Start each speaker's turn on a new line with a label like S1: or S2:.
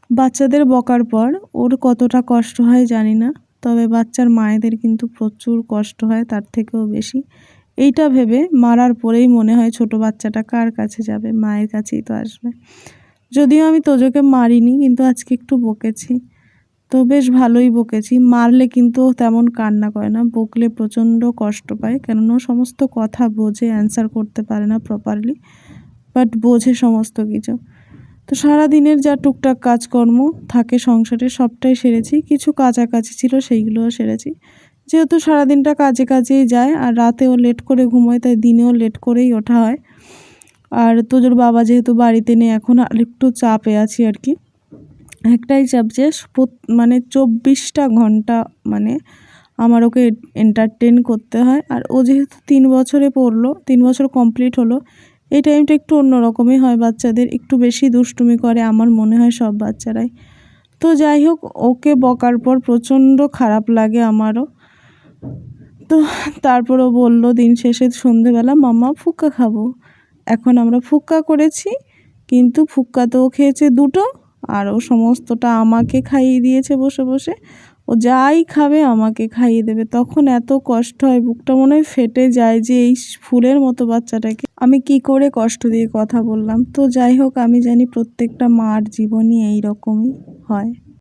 S1: বাচ্চাদের বকার পর ওর কতটা কষ্ট হয় জানি না, তবে বাচ্চার মায়েদের কিন্তু প্রচুর কষ্ট হয়, তার থেকেও বেশি। এইটা ভেবে মারার পরেই মনে হয় ছোট বাচ্চাটা কার কাছে যাবে, মায়ের কাছেই তো আসবে। যদিও আমি তোজোকে মারিনি, কিন্তু আজকে একটু বকেছি, তো বেশ ভালোই বকেছি। মারলে কিন্তু ও তেমন কান্না করে না, বকলে প্রচণ্ড কষ্ট পায়, কেননা ও সমস্ত কথা বোঝে, অ্যান্সার করতে পারে না প্রপারলি, বাট বোঝে সমস্ত কিছু। তো সারাদিনের যা টুকটাক কাজকর্ম থাকে সংসারে সবটাই সেরেছি, কিছু কাছাকাছি ছিল সেইগুলোও সেরেছি। যেহেতু সারাদিনটা কাজে কাজেই যায় আর রাতেও লেট করে ঘুমোয়, তাই দিনেও লেট করেই ওঠা হয়। আর তোজোর বাবা যেহেতু বাড়িতে নেই এখন, আর একটু চাপে আছি আর কি। একটাই চাপ যে মানে 24টা ঘন্টা মানে আমার ওকে এন্টারটেন করতে হয়। আর ও যেহেতু 3 বছরে পড়লো, 3 বছর কমপ্লিট হলো, এই টাইমটা একটু অন্যরকমই হয় বাচ্চাদের, একটু বেশি দুষ্টুমি করে আমার মনে হয় সব বাচ্চারাই। তো যাই হোক, ওকে বকার পর প্রচণ্ড খারাপ লাগে আমারও। তো তারপরও বললো দিন শেষে সন্ধেবেলা, মাম্মা ফুক্কা খাবো। এখন আমরা ফুক্কা করেছি, কিন্তু ফুক্কা তো ও খেয়েছে 2টো, আর ও সমস্তটা আমাকে খাইয়ে দিয়েছে বসে বসে। ও যাই খাবে আমাকে খাইয়ে দেবে। তখন এত কষ্ট হয়, বুকটা মনে হয় ফেটে যায় যে এই ফুলের মতো বাচ্চাটাকে আমি কি করে কষ্ট দিয়ে কথা বললাম। তো যাই হোক, আমি জানি প্রত্যেকটা মার জীবনই এই রকমই হয়।